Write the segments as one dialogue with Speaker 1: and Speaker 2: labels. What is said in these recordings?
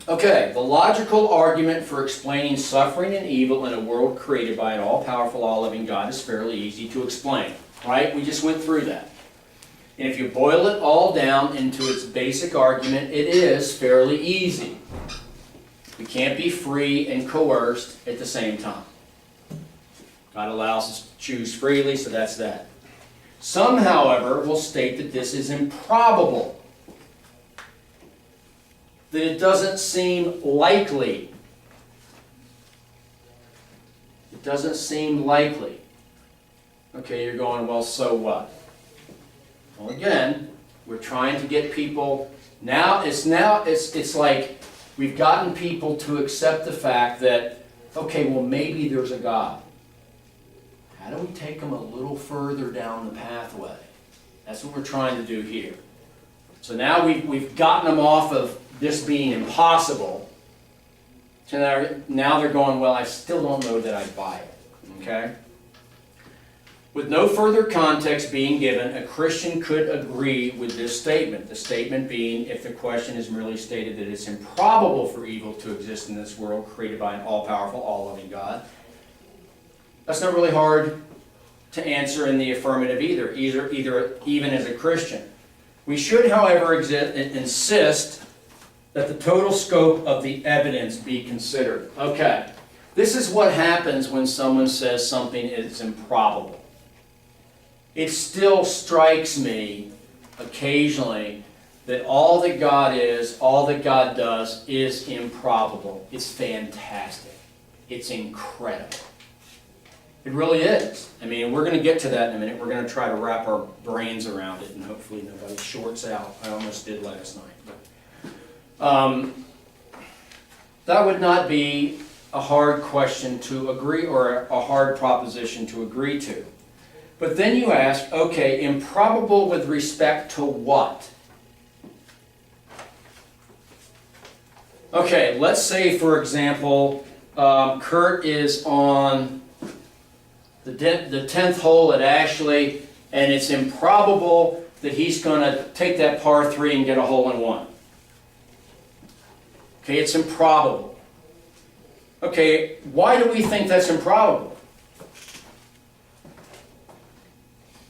Speaker 1: Okay, the logical argument for explaining suffering and evil in a world created by an all-powerful, all-living God is fairly easy to explain, right? We just went through that. And if you boil it all down into its basic argument, it is fairly easy. We can't be free and coerced at the same time. God allows us to choose freely, so that's that. Some, however, will state that this is improbable, that it doesn't seem likely. It doesn't seem likely. Okay, you're going, well, so what? Well, again, we're trying to get people, it's like we've gotten people to accept the fact that, okay, well, maybe there's a God. How do we take them a little further down the pathway? That's what we're trying to do here. So now we've gotten them off of this being impossible. So now they're going, well, I still don't know that I buy it. Okay? With no further context being given, a Christian could agree with this statement. The statement being, if the question is merely stated that it's improbable for evil to exist in this world created by an all-powerful, all-loving God, that's not really hard to answer in the affirmative either even as a Christian. We should, however, insist that the total scope of the evidence be considered. Okay, this is what happens when someone says something is improbable. It still strikes me occasionally that all that God is, all that God does is improbable. It's fantastic. It's incredible. It really is. I mean, we're going to get to that in a minute. We're going to try to wrap our brains around it and hopefully nobody shorts out. I almost did last night. But, that would not be a hard question to agree or a hard proposition to agree to. But then you ask, okay, improbable with respect to what? Okay, let's say, for example, Kurt is on the 10th hole at Ashley, and it's improbable that he's going to take that par 3 and get a hole-in-one. Okay, it's improbable. Okay, why do we think that's improbable?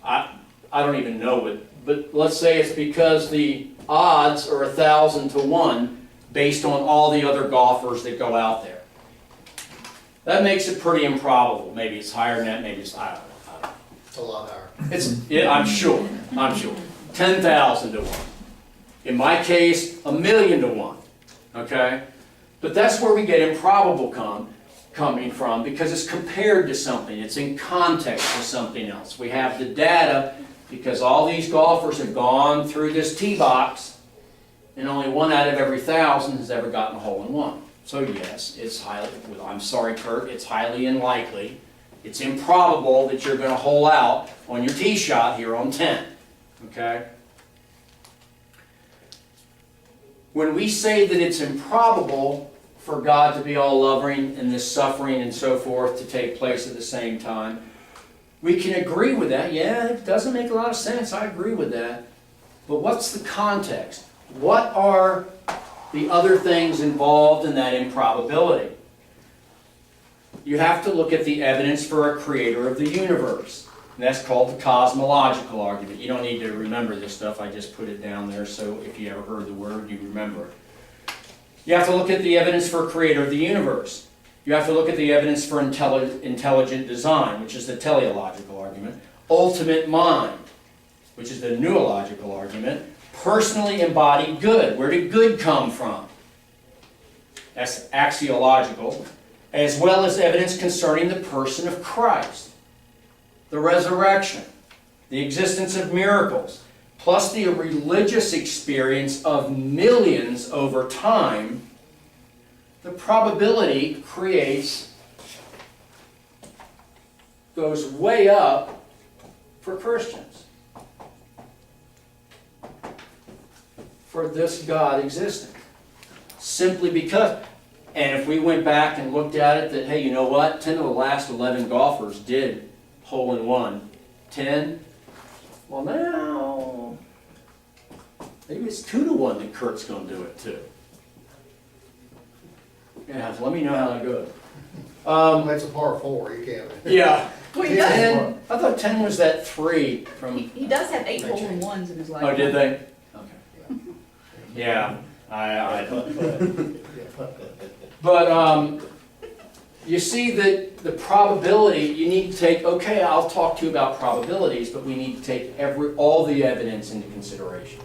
Speaker 1: I don't even know it, but let's say it's because the odds are 1,000 to 1 based on all the other golfers that go out there. That makes it pretty improbable. Maybe it's higher than that, maybe it's, I don't know.
Speaker 2: It's a lot higher.
Speaker 1: Yeah, I'm sure. 10,000 to 1. In my case, 1,000,000 to 1. Okay? But that's where we get improbable coming from, because it's compared to something. It's in context with something else. We have the data because all these golfers have gone through this tee box and only 1 out of every 1,000 has ever gotten a hole-in-one. So yes, it's highly, I'm sorry Kurt, it's highly unlikely. It's improbable that you're going to hole out on your tee shot here on 10. Okay? When we say that it's improbable for God to be all loving and this suffering and so forth to take place at the same time, we can agree with that. Yeah, it doesn't make a lot of sense. I agree with that. But what's the context? What are the other things involved in that improbability? You have to look at the evidence for a creator of the universe. And that's called the cosmological argument. You don't need to remember this stuff. I just put it down there so if you ever heard the word, you remember it. You have to look at the evidence for a creator of the universe. You have to look at the evidence for intelligent design, which is the teleological argument. Ultimate mind, which is the noological argument. Personally embodied good. Where did good come from? That's axiological. As well as evidence concerning the person of Christ. The resurrection. The existence of miracles. Plus the religious experience of millions over time. The probability goes way up for Christians. For this God existing. Simply because, and if we went back and looked at it, that, hey, you know what? 10 of the last 11 golfers did hole-in-one. 10? Well, now, maybe it's 2 to 1 that Kurt's going to do it too. Yeah, let me know how that goes.
Speaker 2: That's a par 4, you can't.
Speaker 1: Yeah.
Speaker 3: Well, he does,
Speaker 1: 10, I thought 10 was that 3 from.
Speaker 3: he does have 8 holes in ones in his life.
Speaker 1: Oh, did they? Okay. Yeah, I But you see that the probability, you need to take, okay, I'll talk to you about probabilities, but we need to take all the evidence into consideration.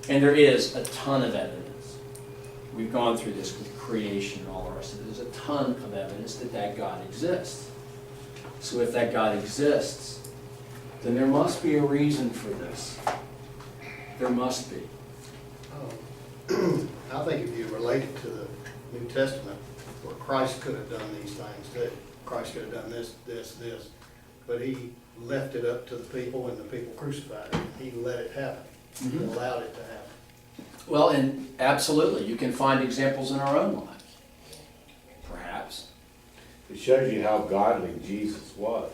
Speaker 1: And there is a ton of evidence. We've gone through this with creation and all the rest of it. There's a ton of evidence that God exists. So if that God exists, then there must be a reason for this. There must be.
Speaker 2: I think if you relate it to the New Testament, where Christ could have done these things too. Christ could have done this, but he left it up to the people and the people crucified him. He let it happen. He allowed it to happen.
Speaker 1: Well, and absolutely, you can find examples in our own lives, perhaps.
Speaker 4: It shows you how godly Jesus was.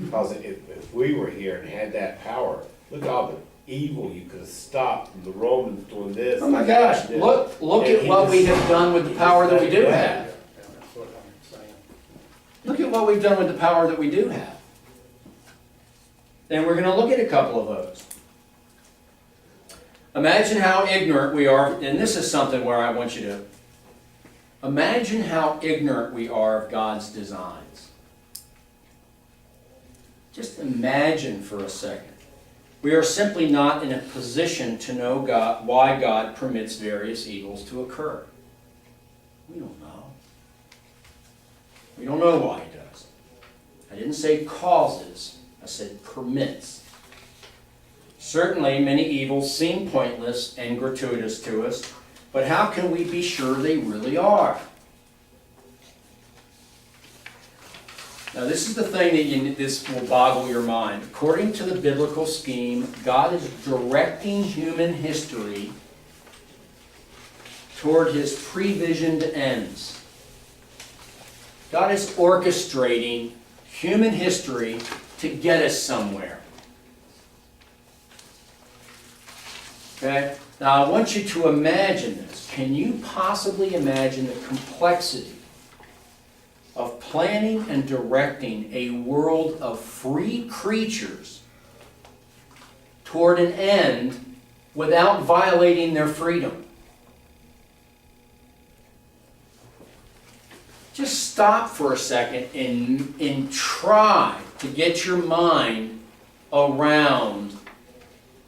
Speaker 4: Because if we were here and had that power, look at all the evil you could have stopped, the Romans doing this.
Speaker 1: Oh my gosh,
Speaker 4: this.
Speaker 1: look
Speaker 4: And
Speaker 1: at
Speaker 4: he
Speaker 1: what we
Speaker 4: just-
Speaker 1: have done with the power that we do have.
Speaker 2: Yeah, that's what I'm saying.
Speaker 1: Look at what we've done with the power that we do have. And we're going to look at a couple of those. Imagine how ignorant we are, and this is something where I want you to imagine how ignorant we are of God's designs. Just imagine for a second. We are simply not in a position to know why God permits various evils to occur. We don't know. We don't know why he does. I didn't say causes, I said permits. Certainly, many evils seem pointless and gratuitous to us, but how can we be sure they really are? Now, this is the thing that this will boggle your mind. According to the biblical scheme, God is directing human history toward his previsioned ends. God is orchestrating human history to get us somewhere. Okay? Now, I want you to imagine this. Can you possibly imagine the complexity of planning and directing a world of free creatures toward an end without violating their freedom? Just stop for a second and try to get your mind around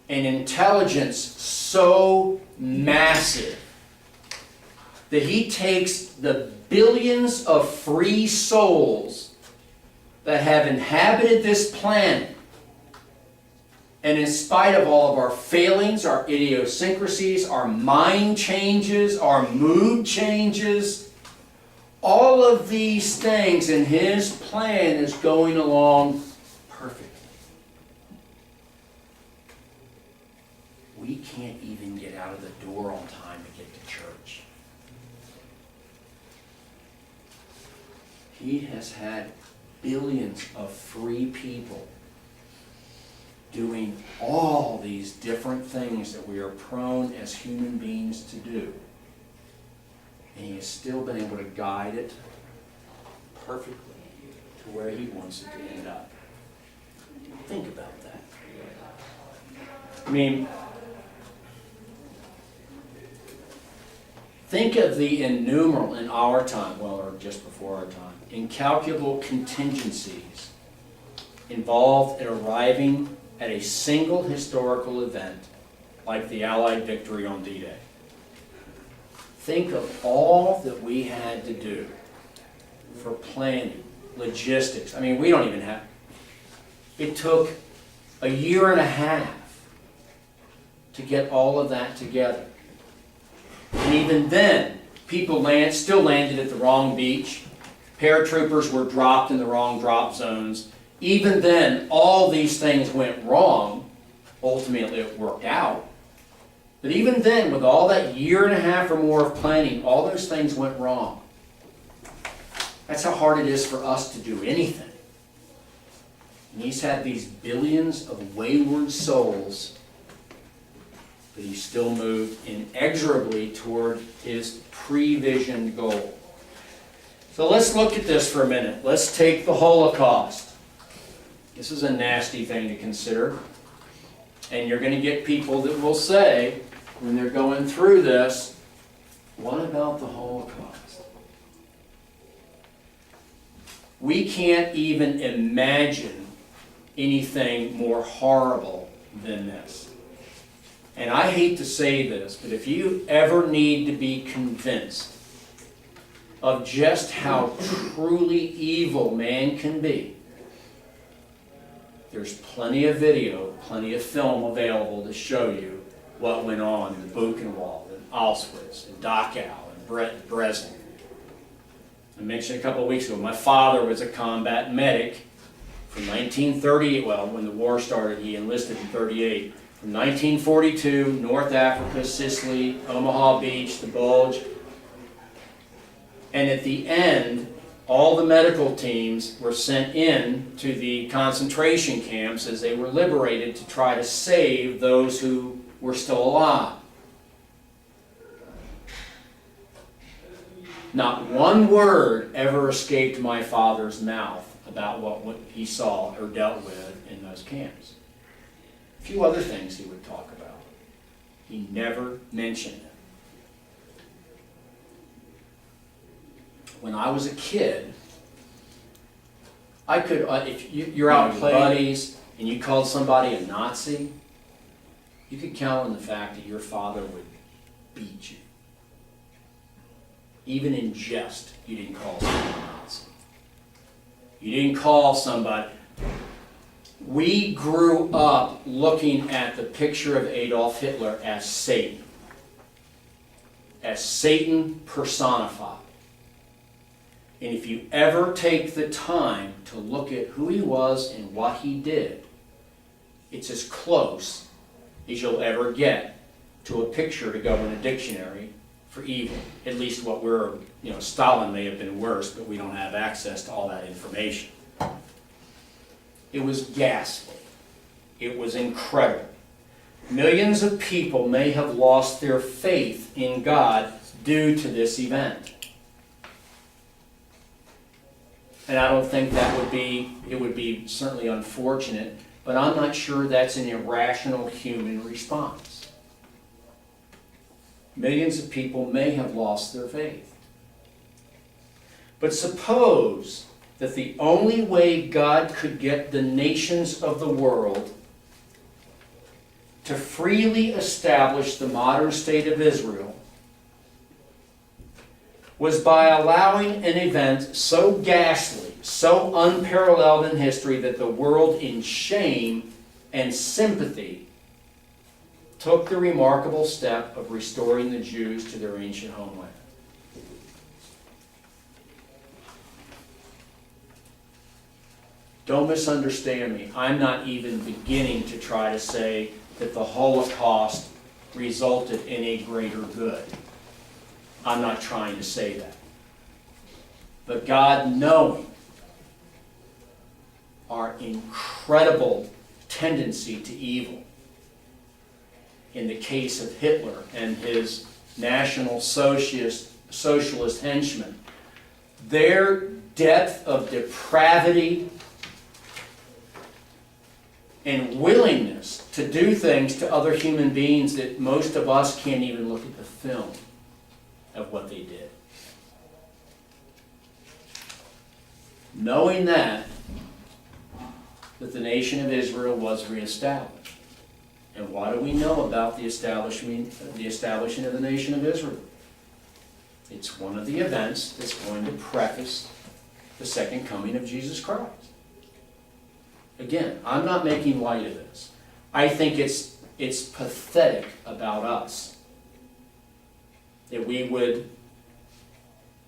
Speaker 1: an intelligence so massive that he takes the billions of free souls that have inhabited this planet, and in spite of all of our failings, our idiosyncrasies, our mind changes, our mood changes, all of these things in his plan is going along perfectly. We can't even get out of the door on time to get to church. He has had billions of free people doing all these different things that we are prone as human beings to do. And he has still been able to guide it perfectly to where he wants it to end up. Think about that. I mean, think of the innumerable, in our time, well, or just before our time, incalculable contingencies involved in arriving at a single historical event like the Allied victory on D-Day. Think of all that we had to do for planning, logistics. I mean, we don't even have. It took a year and a half to get all of that together. And even then, people still landed at the wrong beach. Paratroopers were dropped in the wrong drop zones. Even then, all these things went wrong. Ultimately, it worked out. But even then, with all that year and a half or more of planning, all those things went wrong. That's how hard it is for us to do anything. And he's had these billions of wayward souls, but he still moved inexorably toward his previsioned goal. So let's look at this for a minute. Let's take the Holocaust. This is a nasty thing to consider. And you're going to get people that will say, when they're going through this, what about the Holocaust? We can't even imagine anything more horrible than this. And I hate to say this, but if you ever need to be convinced of just how truly evil man can be, there's plenty of video, plenty of film available to show you what went on in Buchenwald, in Auschwitz, in Dachau, in Brezhnev. I mentioned a couple of weeks ago, my father was a combat medic from 1938, well, when the war started, he enlisted in 38. From 1942, North Africa, Sicily, Omaha Beach, the Bulge. And at the end, all the medical teams were sent in to the concentration camps as they were liberated to try to save those who were still alive. Not one word ever escaped my father's mouth about what he saw or dealt with in those camps. A few other things he would talk about. He never mentioned it. When I was a kid, I could, if you're out with buddies and you called somebody a Nazi, you could count on the fact that your father would beat you. Even in jest, you didn't call somebody a Nazi. You didn't call somebody. We grew up looking at the picture of Adolf Hitler as Satan personified. And if you ever take the time to look at who he was and what he did, it's as close as you'll ever get to a picture to go in a dictionary for evil. At least what we're, Stalin may have been worse, but we don't have access to all that information. It was ghastly. It was incredible. Millions of people may have lost their faith in God due to this event. And I don't think it would be certainly unfortunate, but I'm not sure that's an irrational human response. Millions of people may have lost their faith. But suppose that the only way God could get the nations of the world to freely establish the modern state of Israel was by allowing an event so ghastly, so unparalleled in history that the world in shame and sympathy took the remarkable step of restoring the Jews to their ancient homeland. Don't misunderstand me. I'm not even beginning to try to say that the Holocaust resulted in a greater good. I'm not trying to say that. But God, knowing our incredible tendency to evil, in the case of Hitler and his National Socialist henchmen, their depth of depravity and willingness to do things to other human beings that most of us can't even look at the film of what they did. Knowing that the nation of Israel was reestablished. And what do we know about the establishing of the nation of Israel? It's one of the events that's going to preface the second coming of Jesus Christ. Again, I'm not making light of this. I think it's pathetic about us that we would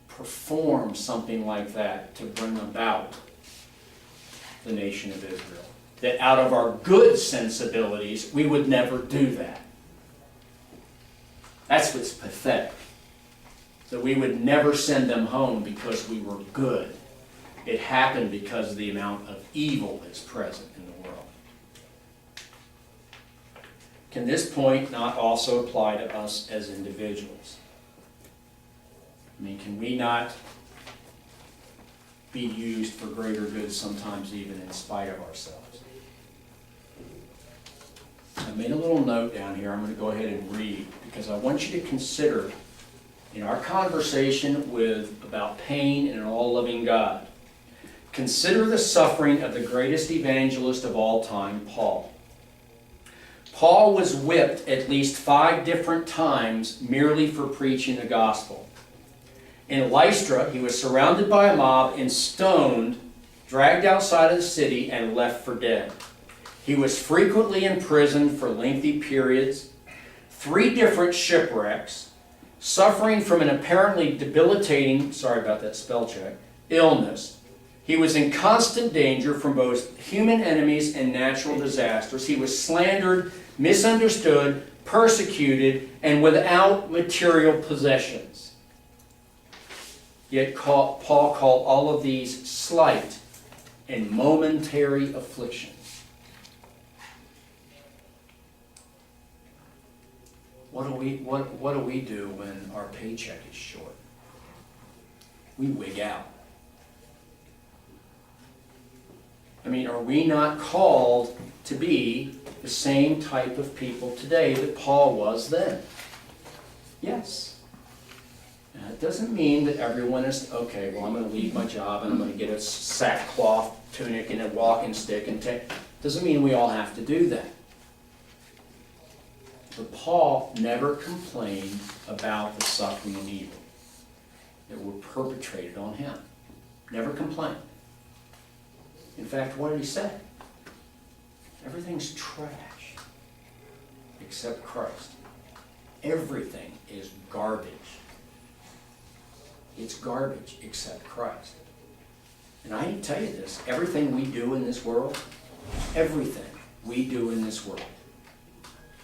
Speaker 1: perform something like that to bring about the nation of Israel. That out of our good sensibilities, we would never do that. That's what's pathetic. That we would never send them home because we were good. It happened because of the amount of evil that's present in the world. Can this point not also apply to us as individuals? I mean, can we not be used for greater good, sometimes even in spite of ourselves. I made a little note down here I'm going to go ahead and read, because I want you to consider in our conversation about pain and an all-loving God, consider the suffering of the greatest evangelist of all time, Paul. Paul was whipped at least 5 different times merely for preaching the gospel. In Lystra, he was surrounded by a mob and stoned, dragged outside of the city, and left for dead. He was frequently imprisoned for lengthy periods, 3 different shipwrecks, suffering from an apparently debilitating, sorry about that spell check, illness. He was in constant danger from both human enemies and natural disasters. He was slandered, misunderstood, persecuted, and without material possessions. Yet Paul called all of these slight and momentary afflictions. What do we do when our paycheck is short? We wig out. I mean, are we not called to be the same type of people today that Paul was then? Yes. Now, it doesn't mean that everyone is, okay, well, I'm going to leave my job and I'm going to get a sackcloth tunic and a walking stick and doesn't mean we all have to do that. But Paul never complained about the suffering and evil that were perpetrated on him. Never complained. In fact, what did he say? Everything's trash except Christ. Everything is garbage. It's garbage except Christ. And I hate to tell you this, everything we do in this world, everything we do in this world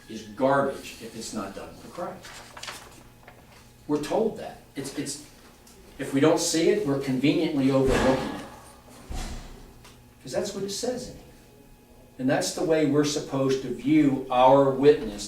Speaker 1: is garbage if it's not done for Christ. We're told that. If we don't see it, we're conveniently overlooking it. Because that's what it says in here. And that's the way we're supposed to view our witness